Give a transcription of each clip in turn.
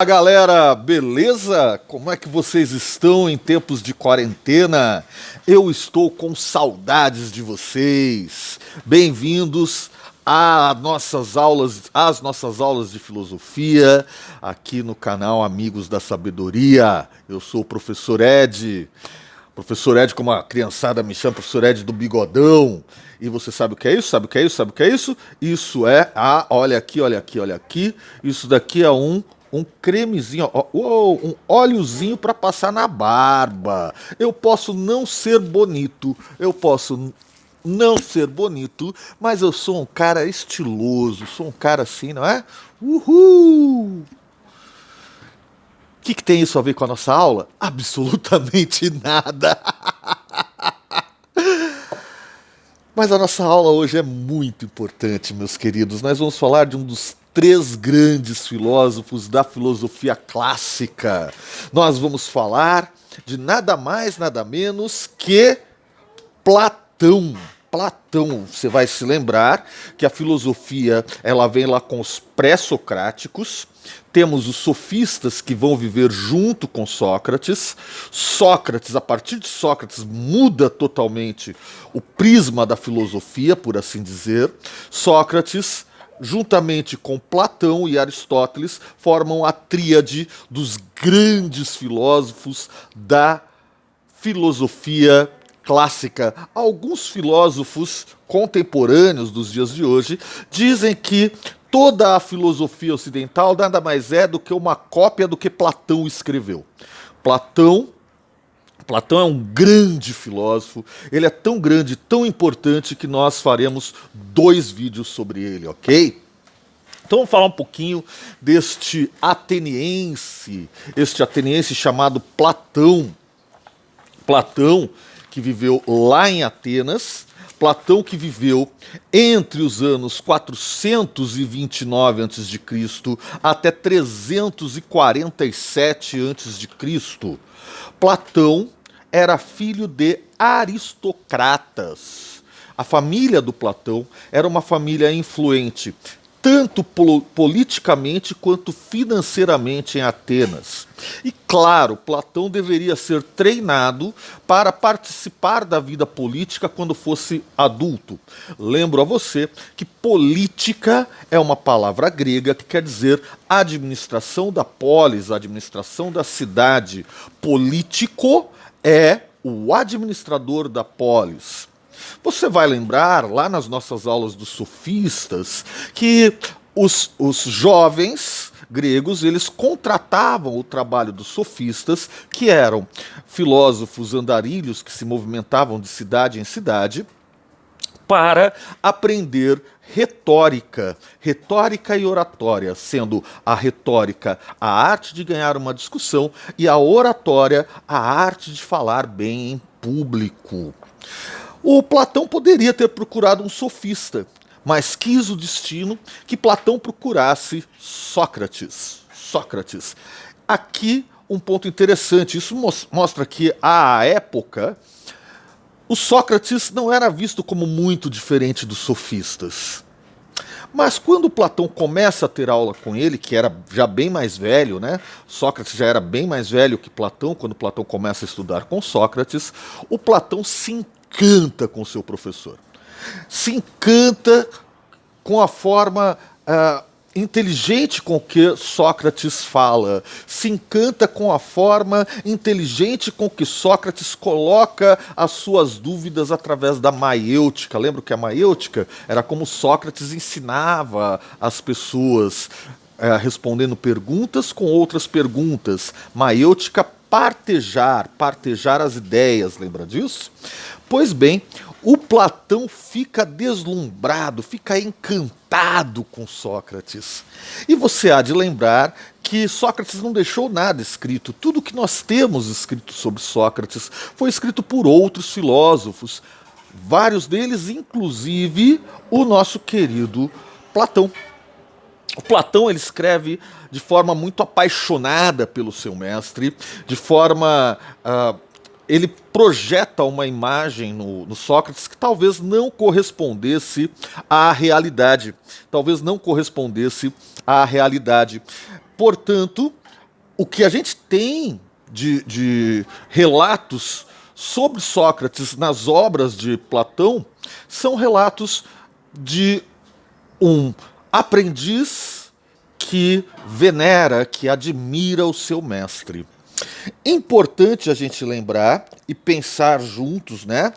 Fala galera, beleza? Como é que vocês estão em tempos de quarentena? Eu estou com saudades de vocês. Bem-vindos às nossas aulas de filosofia aqui no canal Amigos da Sabedoria. Eu sou o professor Ed. Professor Ed, como a criançada me chama, professor Ed do Bigodão. E você sabe o que é isso? Sabe o que é isso? Sabe o que é isso? Isso é, olha aqui, olha aqui, olha aqui. Isso daqui é um cremezinho, um óleozinho para passar na barba. Eu posso não ser bonito, eu posso não ser bonito, mas eu sou um cara estiloso, sou um cara assim, não é? Uhul! O que tem isso a ver com a nossa aula? Absolutamente nada. Mas a nossa aula hoje é muito importante, meus queridos. Nós vamos falar de um dos três grandes filósofos da filosofia clássica. Nós vamos falar de nada mais, nada menos que Platão. Platão, você vai se lembrar que a filosofia ela vem lá com os pré-socráticos. Temos os sofistas que vão viver junto com Sócrates. Sócrates, a partir de Sócrates, muda totalmente o prisma da filosofia, por assim dizer. Sócrates, juntamente com Platão e Aristóteles, formam a tríade dos grandes filósofos da filosofia clássica. Alguns filósofos contemporâneos dos dias de hoje dizem que toda a filosofia ocidental nada mais é do que uma cópia do que Platão escreveu. Platão é um grande filósofo, ele é tão grande, tão importante que nós faremos 2 vídeos sobre ele, ok? Então vamos falar um pouquinho deste ateniense chamado Platão. Platão, que viveu lá em Atenas, Platão que viveu entre os anos 429 a.C. até 347 a.C. Platão era filho de aristocratas. A família do Platão era uma família influente, tanto politicamente quanto financeiramente em Atenas. E claro, Platão deveria ser treinado para participar da vida política quando fosse adulto. Lembro a você que política é uma palavra grega que quer dizer administração da polis, administração da cidade. Político é o administrador da polis. Você vai lembrar, lá nas nossas aulas dos sofistas, que os jovens gregos, eles contratavam o trabalho dos sofistas, que eram filósofos andarilhos que se movimentavam de cidade em cidade, para aprender retórica e oratória, sendo a retórica a arte de ganhar uma discussão e a oratória a arte de falar bem em público. O Platão poderia ter procurado um sofista, mas quis o destino que Platão procurasse Sócrates. Aqui um ponto interessante, isso mostra que à época o Sócrates não era visto como muito diferente dos sofistas. Mas quando Platão começa a ter aula com ele, que era já bem mais velho, né? Sócrates já era bem mais velho que Platão, quando Platão começa a estudar com Sócrates, o Platão se encanta com o seu professor. Se encanta com a forma inteligente com que Sócrates fala, se encanta com a forma inteligente com que Sócrates coloca as suas dúvidas através da maiêutica. Lembra que a maiêutica era como Sócrates ensinava as pessoas, respondendo perguntas com outras perguntas. Maiêutica, partejar as ideias, lembra disso? Pois bem, o Platão fica deslumbrado, fica encantado com Sócrates. E você há de lembrar que Sócrates não deixou nada escrito. Tudo que nós temos escrito sobre Sócrates foi escrito por outros filósofos, vários deles, inclusive, o nosso querido Platão. O Platão ele escreve de forma muito apaixonada pelo seu mestre, de forma... ele projeta uma imagem no Sócrates que talvez não correspondesse à realidade. Portanto, o que a gente tem de relatos sobre Sócrates nas obras de Platão são relatos de um aprendiz que venera, que admira o seu mestre. Importante a gente lembrar e pensar juntos, né,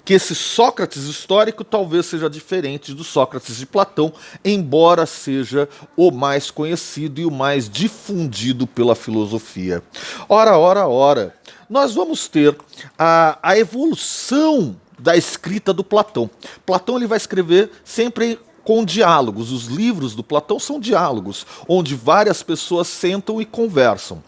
que esse Sócrates histórico talvez seja diferente do Sócrates de Platão, embora seja o mais conhecido e o mais difundido pela filosofia. Ora, nós vamos ter a evolução da escrita do Platão. Platão ele vai escrever sempre com diálogos. Os livros do Platão são diálogos, onde várias pessoas sentam e conversam.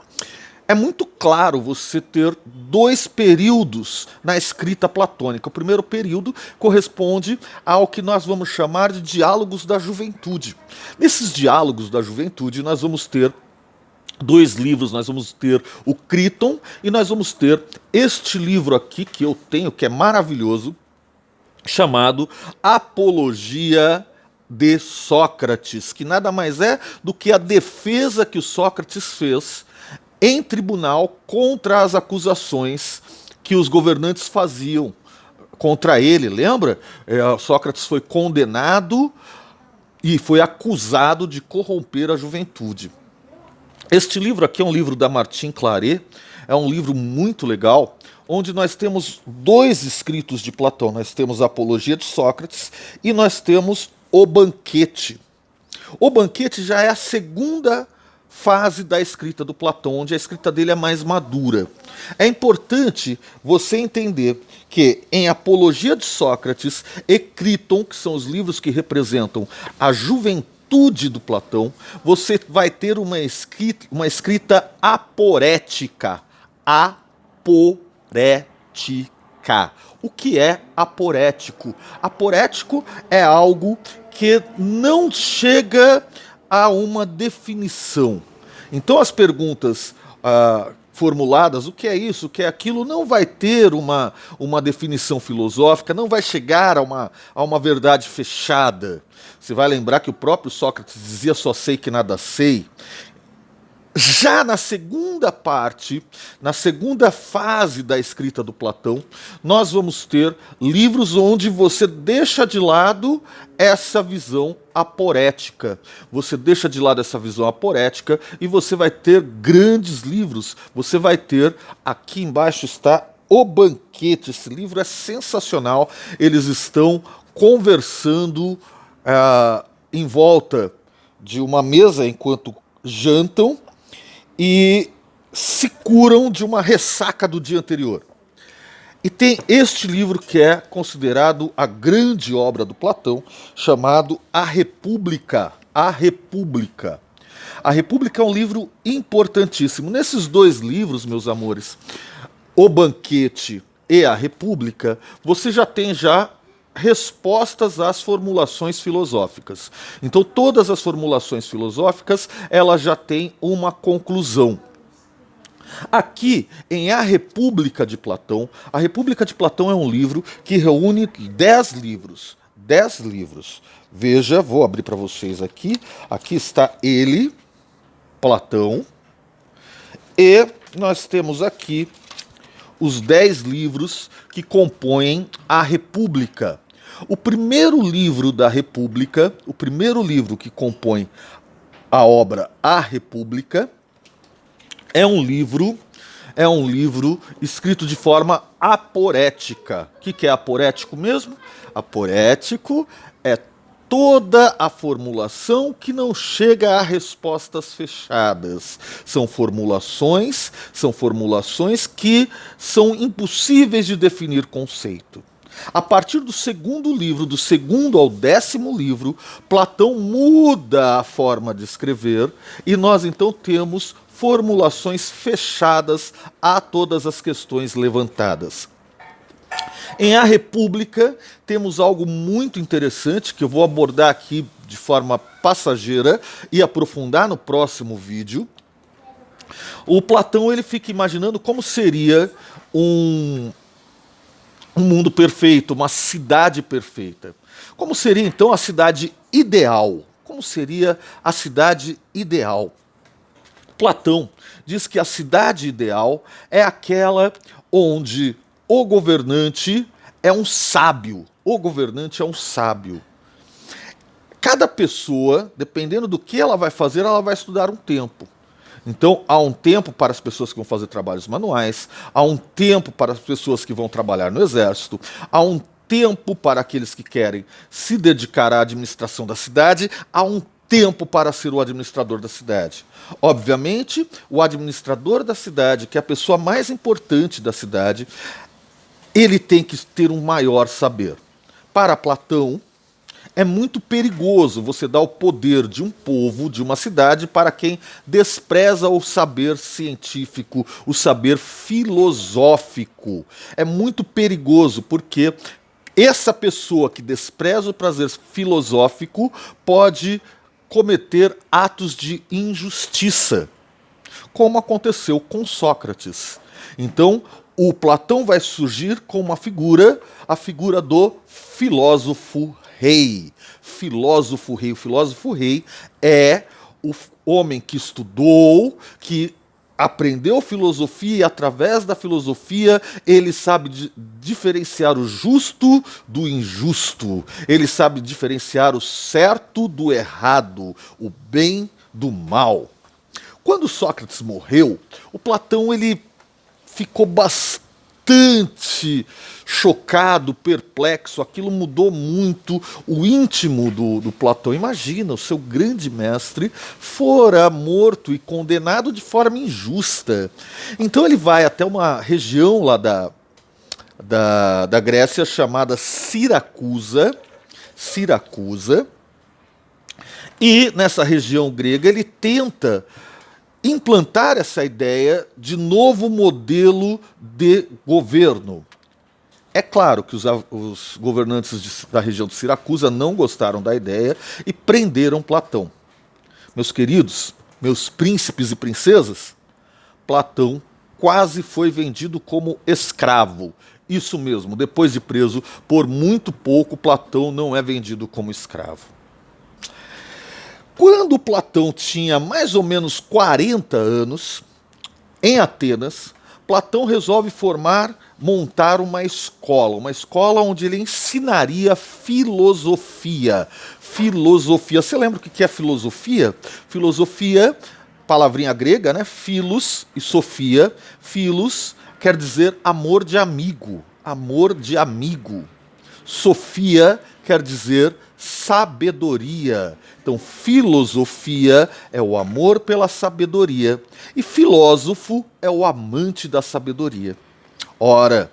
É muito claro você ter dois períodos na escrita platônica. O primeiro período corresponde ao que nós vamos chamar de diálogos da juventude. Nesses diálogos da juventude, nós vamos ter dois livros, nós vamos ter o Críton e nós vamos ter este livro aqui que eu tenho, que é maravilhoso, chamado Apologia de Sócrates, que nada mais é do que a defesa que o Sócrates fez em tribunal contra as acusações que os governantes faziam contra ele. Lembra? Sócrates foi condenado e foi acusado de corromper a juventude. Este livro aqui é um livro da Martin Claret, é um livro muito legal, onde nós temos dois escritos de Platão. Nós temos a Apologia de Sócrates e nós temos o Banquete. O Banquete já é a segunda fase da escrita do Platão, onde a escrita dele é mais madura. É importante você entender que em Apologia de Sócrates e Críton, que são os livros que representam a juventude do Platão, você vai ter uma escrita aporética. Aporética. O que é aporético? Aporético é algo que não chega a uma definição. Então as perguntas formuladas, o que é isso, o que é aquilo, não vai ter uma definição filosófica, não vai chegar a uma verdade fechada. Você vai lembrar que o próprio Sócrates dizia só sei que nada sei. Já na segunda parte, na segunda fase da escrita do Platão, nós vamos ter livros onde você deixa de lado essa visão aporética. Você deixa de lado essa visão aporética e você vai ter grandes livros. Você vai ter, aqui embaixo está O Banquete. Esse livro é sensacional. Eles estão conversando em volta de uma mesa enquanto jantam e se curam de uma ressaca do dia anterior. E tem este livro que é considerado a grande obra do Platão, chamado A República. A República. A República é um livro importantíssimo. Nesses dois livros, meus amores, O Banquete e A República, você já tem respostas às formulações filosóficas. Então, todas as formulações filosóficas, elas já têm uma conclusão. Aqui, em A República de Platão é um livro que reúne 10 livros. 10 livros. Veja, vou abrir para vocês aqui. Aqui está ele, Platão. E nós temos aqui os 10 livros que compõem A República. O primeiro livro da República, o primeiro livro que compõe a obra A República, é um livro escrito de forma aporética. O que é aporético mesmo? Aporético é toda a formulação que não chega a respostas fechadas. São formulações que são impossíveis de definir conceito. A partir do segundo livro, do segundo ao 10º livro, Platão muda a forma de escrever e nós então temos formulações fechadas a todas as questões levantadas. Em A República, temos algo muito interessante que eu vou abordar aqui de forma passageira e aprofundar no próximo vídeo. O Platão ele fica imaginando como seria um mundo perfeito, uma cidade perfeita. Como seria então a cidade ideal? Como seria a cidade ideal? Platão diz que a cidade ideal é aquela onde o governante é um sábio. O governante é um sábio. Cada pessoa, dependendo do que ela vai fazer, ela vai estudar um tempo. Então, há um tempo para as pessoas que vão fazer trabalhos manuais, há um tempo para as pessoas que vão trabalhar no exército, há um tempo para aqueles que querem se dedicar à administração da cidade, há um tempo para ser o administrador da cidade. Obviamente, o administrador da cidade, que é a pessoa mais importante da cidade, ele tem que ter um maior saber. Para Platão, é muito perigoso você dar o poder de um povo, de uma cidade, para quem despreza o saber científico, o saber filosófico. É muito perigoso porque essa pessoa que despreza o prazer filosófico pode cometer atos de injustiça, como aconteceu com Sócrates. Então, o Platão vai surgir com uma figura, a figura do filósofo rei. Filósofo rei. O filósofo rei é o homem que estudou, que aprendeu filosofia e através da filosofia ele sabe diferenciar o justo do injusto. Ele sabe diferenciar o certo do errado, o bem do mal. Quando Sócrates morreu, o Platão ele ficou bastante chocado, perplexo, aquilo mudou muito o íntimo do Platão. Imagina, o seu grande mestre fora morto e condenado de forma injusta. Então ele vai até uma região lá da Grécia chamada Siracusa, e nessa região grega ele tenta implantar essa ideia de novo modelo de governo. É claro que os governantes da região de Siracusa não gostaram da ideia e prenderam Platão. Meus queridos, meus príncipes e princesas, Platão quase foi vendido como escravo. Isso mesmo, depois de preso por muito pouco, Platão não é vendido como escravo. Quando Platão tinha mais ou menos 40 anos, em Atenas, Platão resolve montar uma escola onde ele ensinaria filosofia. Filosofia, você lembra o que é filosofia? Filosofia, palavrinha grega, né? Philos e sofia. Philos quer dizer amor de amigo. Amor de amigo. Sofia quer dizer sabedoria. Então, filosofia é o amor pela sabedoria e filósofo é o amante da sabedoria. Ora,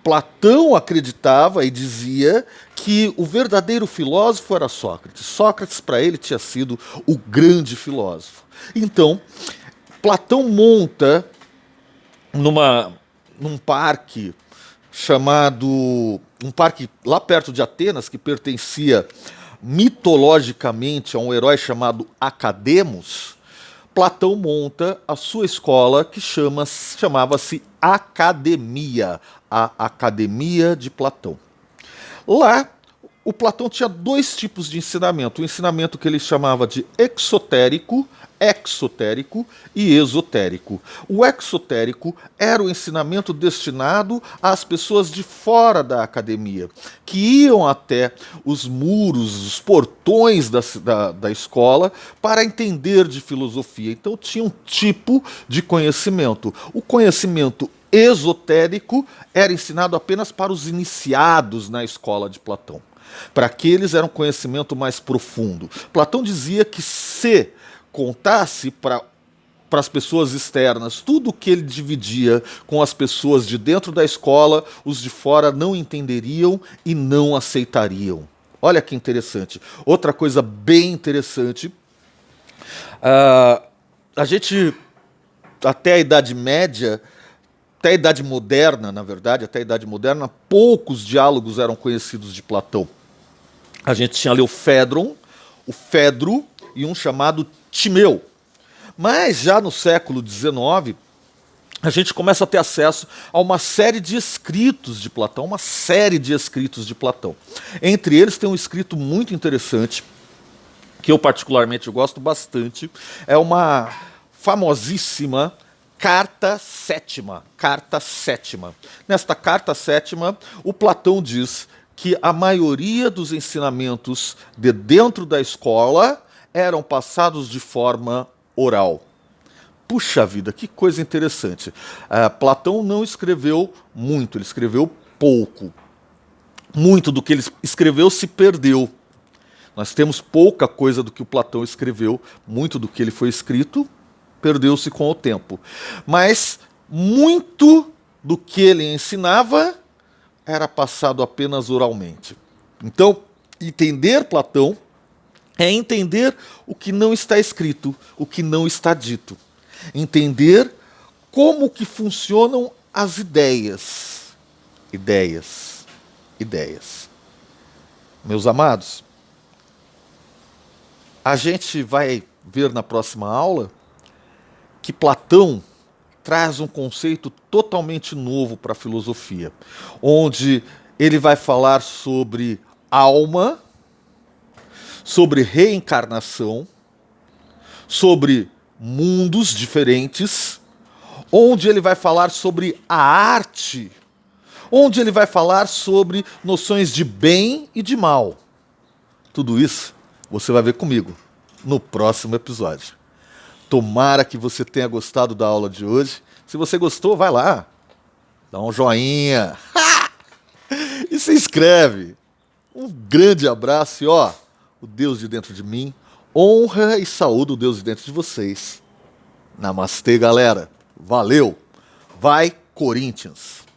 Platão acreditava e dizia que o verdadeiro filósofo era Sócrates. Sócrates, para ele, tinha sido o grande filósofo. Então, Platão monta num parque um parque lá perto de Atenas, que pertencia mitologicamente a um herói chamado Academos. Platão monta a sua escola que chamava-se Academia, a Academia de Platão. Lá, o Platão tinha dois tipos de ensinamento, o ensinamento que ele chamava de exotérico e esotérico. O exotérico era o ensinamento destinado às pessoas de fora da academia, que iam até os muros, os portões da escola para entender de filosofia. Então tinha um tipo de conhecimento. O conhecimento esotérico era ensinado apenas para os iniciados na escola de Platão. Para aqueles era um conhecimento mais profundo. Platão dizia que se contasse para as pessoas externas tudo o que ele dividia com as pessoas de dentro da escola, os de fora não entenderiam e não aceitariam. Olha que interessante. Outra coisa bem interessante, a gente, até a Idade Média, até a Idade Moderna, na verdade, até a Idade Moderna, poucos diálogos eram conhecidos de Platão. A gente tinha ali o Fédro e um chamado Timeu. Mas já no século XIX, a gente começa a ter acesso a uma série de escritos de Platão, Entre eles tem um escrito muito interessante, que eu particularmente gosto bastante, é uma famosíssima Carta Sétima. Carta Sétima. Nesta Carta Sétima, o Platão diz que a maioria dos ensinamentos de dentro da escola eram passados de forma oral. Puxa vida, que coisa interessante. Platão não escreveu muito, ele escreveu pouco. Muito do que ele escreveu se perdeu. Nós temos pouca coisa do que o Platão escreveu, muito do que ele foi escrito perdeu-se com o tempo. Mas muito do que ele ensinava era passado apenas oralmente. Então, entender Platão é entender o que não está escrito, o que não está dito. Entender como que funcionam as ideias. Ideias. Ideias. Meus amados, a gente vai ver na próxima aula que Platão traz um conceito totalmente novo para a filosofia, onde ele vai falar sobre alma, sobre reencarnação, sobre mundos diferentes, onde ele vai falar sobre a arte, onde ele vai falar sobre noções de bem e de mal. Tudo isso você vai ver comigo no próximo episódio. Tomara que você tenha gostado da aula de hoje. Se você gostou, vai lá, dá um joinha e se inscreve. Um grande abraço e o Deus de dentro de mim honra e saúde o Deus de dentro de vocês. Namastê, galera. Valeu. Vai, Corinthians.